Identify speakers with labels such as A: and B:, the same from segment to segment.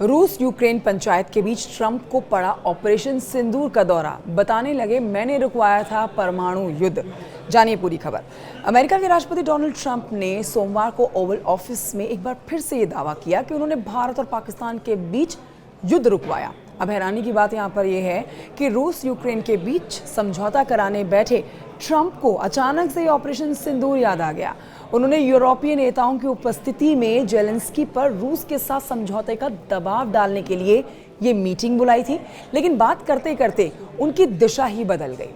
A: रूस यूक्रेन पंचायत के बीच ट्रंप को पड़ा ऑपरेशन सिंदूर का दौरा, बताने लगे मैंने रुकवाया था परमाणु युद्ध। जानिए पूरी खबर। अमेरिका के राष्ट्रपति डोनाल्ड ट्रंप ने सोमवार को ओवल ऑफिस में एक बार फिर से ये दावा किया कि उन्होंने भारत और पाकिस्तान के बीच युद्ध रुकवाया। अब हैरानी की बात यहाँ पर यह है कि रूस यूक्रेन के बीच समझौता कराने बैठे ट्रंप को अचानक से ऑपरेशन सिंदूर याद आ गया। उन्होंने यूरोपीय नेताओं की उपस्थिति में जेलेंस्की पर रूस के साथ समझौते का दबाव डालने के लिए ये मीटिंग बुलाई थी, लेकिन बात करते करते उनकी दिशा ही बदल गई।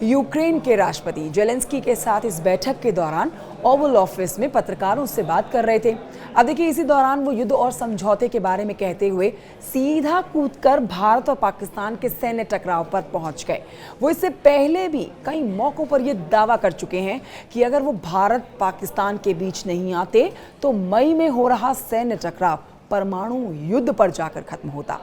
A: यूक्रेन के राष्ट्रपति जेलेंस्की के साथ इस बैठक के दौरान ओवल ऑफिस में पत्रकारों से बात कर रहे थे। अब देखिए, इसी दौरान वो युद्ध और समझौते के बारे में कहते हुए सीधा कूदकर भारत और पाकिस्तान के सैन्य टकराव पर पहुंच गए। वो इससे पहले भी कई मौकों पर ये दावा कर चुके हैं कि अगर वो भारत पाकिस्तान के बीच नहीं आते तो मई में हो रहा सैन्य टकराव परमाणु युद्ध पर जाकर खत्म होता।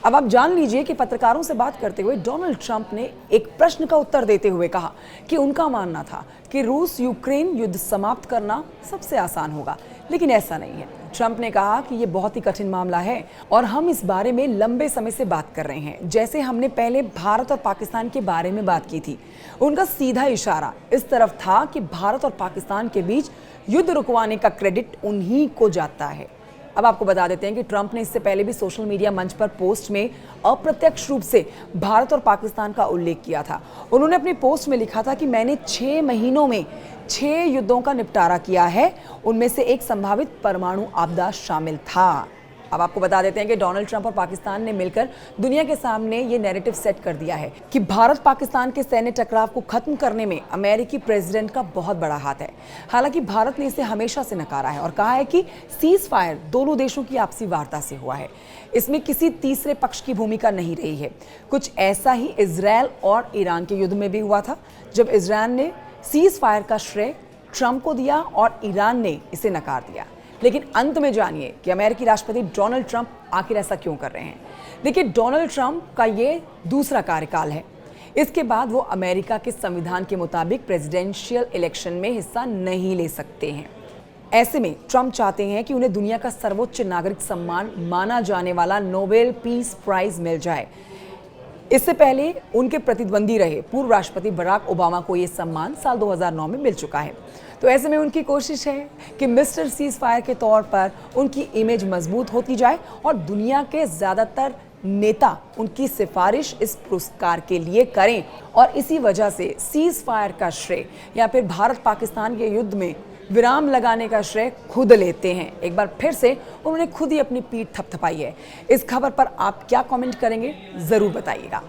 A: अब आप जान लीजिए कि पत्रकारों से बात करते हुए डोनाल्ड ट्रंप ने एक प्रश्न का उत्तर देते हुए कहा कि उनका मानना था कि रूस यूक्रेन युद्ध समाप्त करना सबसे आसान होगा, लेकिन ऐसा नहीं है। ट्रंप ने कहा कि यह बहुत ही कठिन मामला है और हम इस बारे में लंबे समय से बात कर रहे हैं, जैसे हमने पहले भारत और पाकिस्तान के बारे में बात की थी। उनका सीधा इशारा इस तरफ था कि भारत और पाकिस्तान के बीच युद्ध रुकवाने का क्रेडिट उन्हीं को जाता है। अब आपको बता देते हैं कि ट्रंप ने इससे पहले भी सोशल मीडिया मंच पर पोस्ट में अप्रत्यक्ष रूप से भारत और पाकिस्तान का उल्लेख किया था। उन्होंने अपनी पोस्ट में लिखा था कि मैंने 6 महीनों में 6 युद्धों का निपटारा किया है, उनमें से एक संभावित परमाणु आपदा शामिल था। अब आपको बता देते हैं कि डोनाल्ड ट्रंप और पाकिस्तान ने मिलकर दुनिया के सामने ये नैरेटिव सेट कर दिया है कि भारत पाकिस्तान के सैन्य टकराव को खत्म करने में अमेरिकी प्रेसिडेंट का बहुत बड़ा हाथ है। हालांकि भारत ने इसे हमेशा से नकारा है और कहा है कि सीज फायर दोनों देशों की आपसी वार्ता से हुआ है, इसमें किसी तीसरे पक्ष की भूमिका नहीं रही है। कुछ ऐसा ही इजरायल और ईरान के युद्ध में भी हुआ था, जब इजरायल ने सीज फायर का श्रेय ट्रंप को दिया और ईरान ने इसे नकार दिया। लेकिन अंत में जानिए कि अमेरिकी राष्ट्रपति डोनाल्ड ट्रंप आखिर ऐसा क्यों कर रहे हैं। देखिए, डोनाल्ड ट्रंप का ये दूसरा कार्यकाल है। इसके बाद वो अमेरिका के संविधान के मुताबिक प्रेसिडेंशियल इलेक्शन में हिस्सा नहीं ले सकते हैं। ऐसे में ट्रंप चाहते हैं कि उन्हें दुनिया का सर्वोच्च नागरिक सम्मान माना जाने वाला नोबेल पीस प्राइज मिल जाए। इससे पहले उनके प्रतिद्वंदी रहे पूर्व राष्ट्रपति बराक ओबामा को यह सम्मान साल 2009 में मिल चुका है। तो ऐसे में उनकी कोशिश है कि मिस्टर सीज फायर के तौर पर उनकी इमेज मजबूत होती जाए और दुनिया के ज़्यादातर नेता उनकी सिफारिश इस पुरस्कार के लिए करें, और इसी वजह से सीज फायर का श्रेय या फिर भारत पाकिस्तान के युद्ध में विराम लगाने का श्रेय खुद लेते हैं। एक बार फिर से उन्होंने खुद ही अपनी पीठ थपथपाई है। इस खबर पर आप क्या कमेंट करेंगे, ज़रूर बताइएगा।